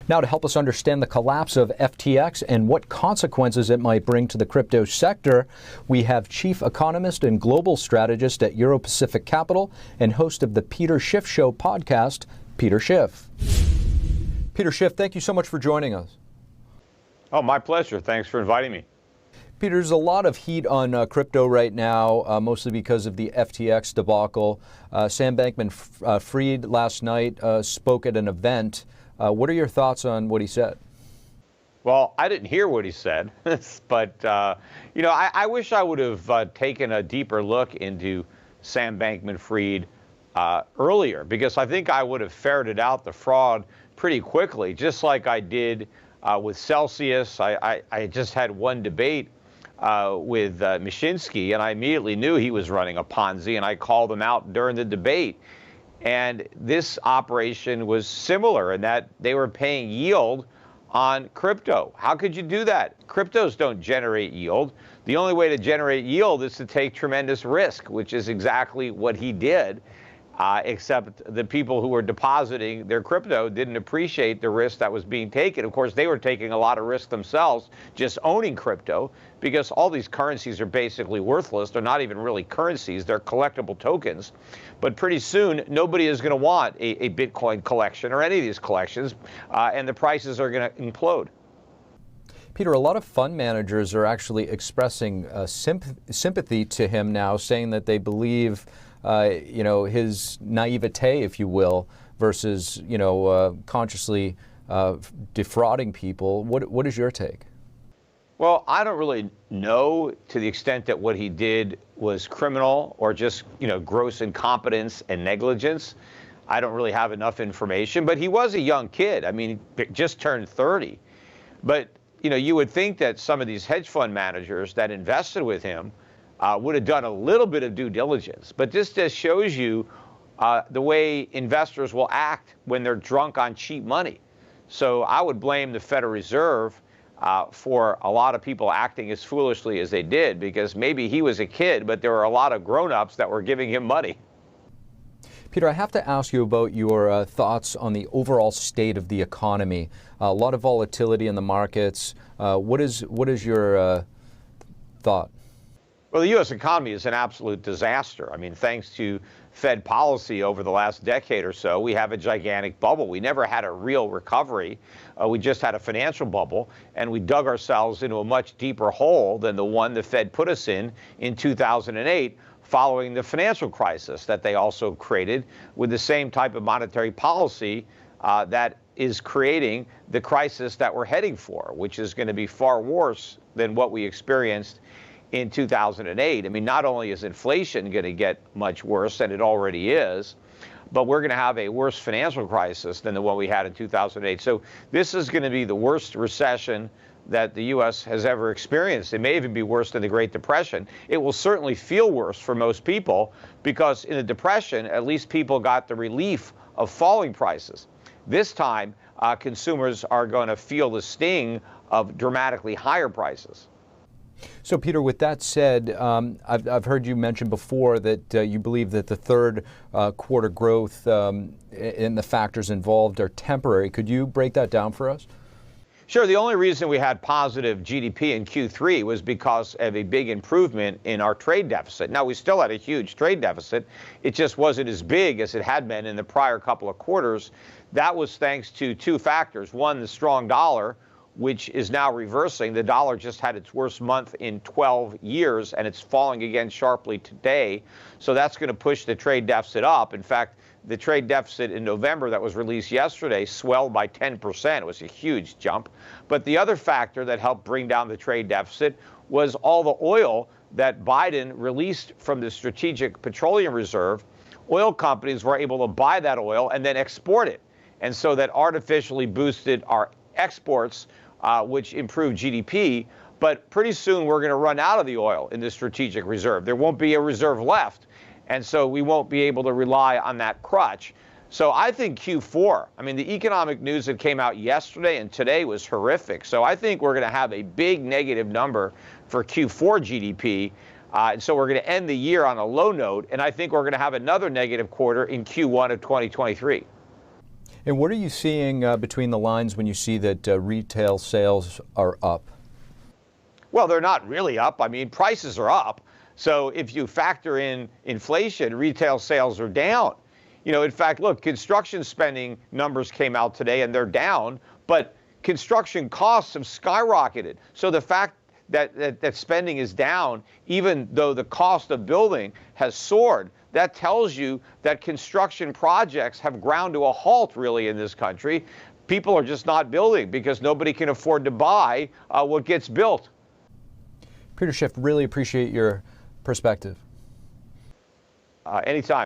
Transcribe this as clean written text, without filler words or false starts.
Now, to help us understand the collapse of FTX and what consequences it might bring to the crypto sector, we have chief economist and global strategist at Euro-Pacific Capital and host of the Peter Schiff Show podcast, Peter Schiff. Peter Schiff, thank you so much for joining us. Oh, my pleasure. Thanks for inviting me. Peter, there's a lot of heat on crypto right now, mostly because of the FTX debacle. Sam Bankman-Fried last night spoke at an event. What are your thoughts on what he said? Well, I didn't hear what he said, but, I wish I would have taken a deeper look into Sam Bankman-Fried earlier, because I think I would have ferreted out the fraud pretty quickly, just like I did with Celsius. I just had one debate with Mashinsky, and I immediately knew he was running a Ponzi, and I called him out during the debate. And this operation was similar in that they were paying yield on crypto. How could you do that? Cryptos don't generate yield. The only way to generate yield is to take tremendous risk, which is exactly what he did, except the people who were depositing their crypto didn't appreciate the risk that was being taken. Of course, they were taking a lot of risk themselves just owning crypto, because all these currencies are basically worthless. They're not even really currencies. They're collectible tokens. But pretty soon, nobody is going to want a Bitcoin collection or any of these collections, and the prices are going to implode. Peter, a lot of fund managers are actually expressing sympathy to him now, saying that they believe, his naivete, if you will, versus, consciously defrauding people. What is your take? Well, I don't really know to the extent that what he did was criminal or just, gross incompetence and negligence. I don't really have enough information, but he was a young kid. I mean, he just turned 30. But, you would think that some of these hedge fund managers that invested with him would have done a little bit of due diligence. But this just shows you the way investors will act when they're drunk on cheap money. So I would blame the Federal Reserve for a lot of people acting as foolishly as they did, because maybe he was a kid, but there were a lot of grown-ups that were giving him money. Peter, I have to ask you about your thoughts on the overall state of the economy. A lot of volatility in the markets. What is your thought? Well, the U.S. economy is an absolute disaster. I mean, thanks to Fed policy over the last decade or so, we have a gigantic bubble. We never had a real recovery. We just had a financial bubble, and we dug ourselves into a much deeper hole than the one the Fed put us in 2008, following the financial crisis that they also created with the same type of monetary policy that is creating the crisis that we're heading for, which is going to be far worse than what we experienced in 2008. I mean, not only is inflation going to get much worse than it already is, but we're going to have a worse financial crisis than the one we had in 2008. So this is going to be the worst recession that the U.S. has ever experienced. It may even be worse than the Great Depression. It will certainly feel worse for most people, because in the Depression, at least people got the relief of falling prices. This time, consumers are going to feel the sting of dramatically higher prices. So, Peter, with that said, I've heard you mention before that you believe that the third quarter growth and the factors involved are temporary. Could you break that down for us? Sure. The only reason we had positive GDP in Q3 was because of a big improvement in our trade deficit. Now, we still had a huge trade deficit. It just wasn't as big as it had been in the prior couple of quarters. That was thanks to two factors. One, the strong dollar, which is now reversing. The dollar just had its worst month in 12 years, and it's falling again sharply today. So that's going to push the trade deficit up. In fact, the trade deficit in November that was released yesterday swelled by 10%. It was a huge jump. But the other factor that helped bring down the trade deficit was all the oil that Biden released from the Strategic Petroleum Reserve. Oil companies were able to buy that oil and then export it. And so that artificially boosted our exports, which improved GDP. But pretty soon we're going to run out of the oil in the strategic reserve. There won't be a reserve left. And so we won't be able to rely on that crutch. So I think Q4, I mean, the economic news that came out yesterday and today was horrific. So I think we're going to have a big negative number for Q4 GDP. And so we're going to end the year on a low note. And I think we're going to have another negative quarter in Q1 of 2023. And what are you seeing between the lines when you see that retail sales are up? Well, they're not really up. I mean, prices are up. So if you factor in inflation, retail sales are down. You know, in fact, look, construction spending numbers came out today and they're down, but construction costs have skyrocketed. So the fact that spending is down, even though the cost of building has soared, that tells you that construction projects have ground to a halt really in this country. People are just not building because nobody can afford to buy what gets built. Peter Schiff, really appreciate your perspective. Anytime.